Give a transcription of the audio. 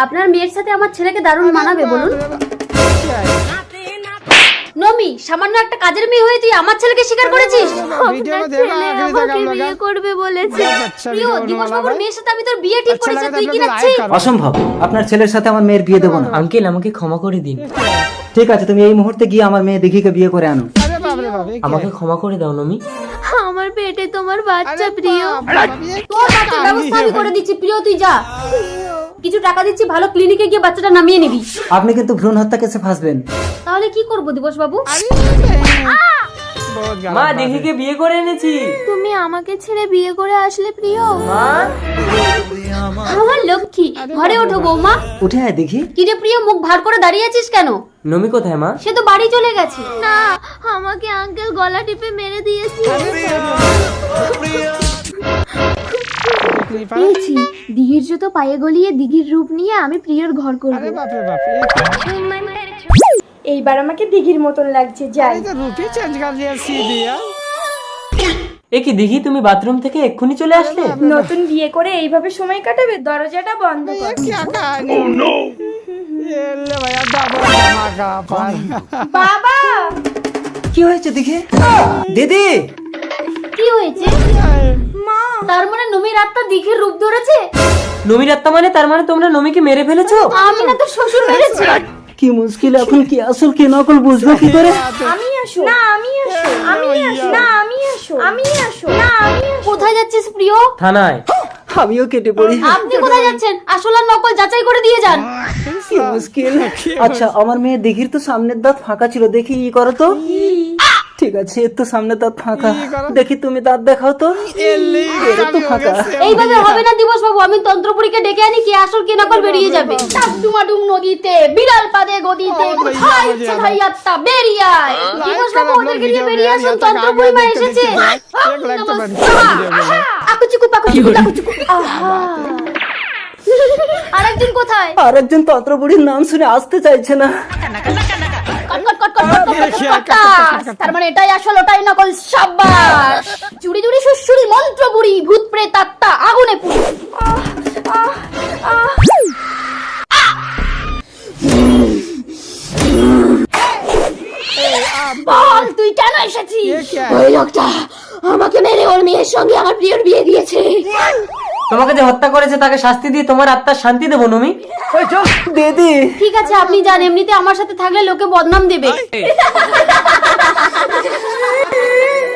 আপনার মেয়ের সাথে আমার ছেলেকে দারুণ মানাবে বলুন। নমি, সামান্য একটা কাজের মেয়ে হয়ে তুই আমার ছেলেকে স্বীকার করেছিস? আপনার ছেলে আমাকে বিয়ে করবে বলেছে। প্রিয়, দিবসবাবুর মেয়ের সাথে আমি তোর বিয়ে ঠিক করেছি, তুই কি নাচ্ছিস? অসম্ভব, আপনার ছেলের সাথে আমার মেয়ের বিয়ে দেবো না। আঙ্কেল আমাকে ক্ষমা করে দিন। ঠিক আছে, তুমি এই মুহূর্তে গিয়ে আমার মেয়ে দিঘিকে বিয়ে করে আনো। আমাকে ক্ষমা করে দাও নমি। আমার পেটে তোমার বাচ্চা প্রিয়, তোর বাচ্চার ব্যবস্থা আমি করে দিচ্ছি। প্রিয় তুই যা, কিছু টাকা দিচ্ছি, ভালো ক্লিনিকে গিয়ে বাচ্চাটা নামিয়ে নিবি। আপনি কিন্তু ভ্রূণ হত্যা কেসে ফাঁসবেন। তাহলে কি করব দিবস বাবু? মা দিঘিকে বিয়ে করে এনেছি। তুমি আমাকে ছেড়ে বিয়ে করে আসলে প্রিয়। মা আমার লক্ষ্মী, ঘরে ওঠো বৌমা। উঠে আয় দেখি। কি রে প্রিয়, মুখ ভার করে দাঁড়িয়ে আছিস কেন? নমি কোথায় মা? সে তো বাড়ি চলে গেছে। না, আমাকে আঙ্কেল গলা টিপে মেরে দিয়েছে। পেয়েছি, দিঘির জুতো পায়ে গলিয়ে দিঘির রূপ নিয়ে আমি প্রিয়র ঘর করব। এইবার আমাকে দিঘির মতন লাগছে, যাই। এ কি দিঘি, তুমি বাথরুম থেকে এক্ষুনি চলে আসলে? নতুন বিয়ে করে এইভাবে সময় কাটাবে? দরজাটা বন্ধ কর। বাবা, কি হয়েছে দিঘি? দিদি, কি হয়েছে? মা, তার মানে নমির আত্মা দিঘির রূপ ধরেছে? নমির আত্মা মানে? তার মানে তোমরা নমিকে মেরে ফেলেছো? আমি না, তোর শ্বশুর মেরেছে। কি মুশকিল, এখন কি আসল কি নকল বুঝবো কি করে? আমি আসো না, আমি আসো, আমি আসো না, আমি আসো, আমি আসো না, আমি আসো। কোথায় যাচ্ছিস প্রিয়? থানায়। আমিও কেটে পড়ি। আপনি কোথায় যাচ্ছেন? আসল আর নকল যাচাই করে দিয়ে যান। কি মুশকিল। আচ্ছা, আমার মেয়ে দিঘির তো সামনের দাঁত ফাঁকা ছিল, দেখি ই করো তো। ঠিক আছে, এর তো সামনের দাঁত ফাঁকা, দেখি তুমি দাঁত দেখাও তো। এর তো ফাঁকা। এইভাবে হবে না দিবস বাবু, আমি তন্ত্রপুরীকে ডেকে আনি, কি আসল কি নকল বেরিয়ে যাবে। ডুমাডুম নদীতে, বিড়াল পাদে গদিতে, কোথায় ইচ্ছে ধাই আত্মা বেরিয়ে আয়। দিবস বাবু, ওদেরকে নিয়ে বেরিয়ে আসুন, তন্ত্রপুরী মা এসেছে। আকুচুকু পাকুচুকু পাকুচুকু। আহা, আরেকজন কোথায়? আরেকজন তন্ত্রপুরীর নাম শুনে আসতে চাইছে না। কট কট কট কট কট কট কট। তার মানে এটাই আসল ওটাই নকল। সাবাস। চুরি চুরি সুসুরি মন্ত্র বুড়ি, ভূত প্রেত আত্মা আগুনে পুড়ি। বল, তুই কেন এসেছিস? ওই লোকটা আমাকে মেরে ওর মেয়ের সঙ্গে আমার প্রিয়র বিয়ে দিয়েছে। তোমাকে যে হত্যা করেছে তাকে শাস্তি দিয়ে তোমার আত্মার শান্তি দেবো নমি। দিদি, ঠিক আছে, আপনি যান, এমনিতে আমার সাথে থাকলে লোকে বদনাম দেবে।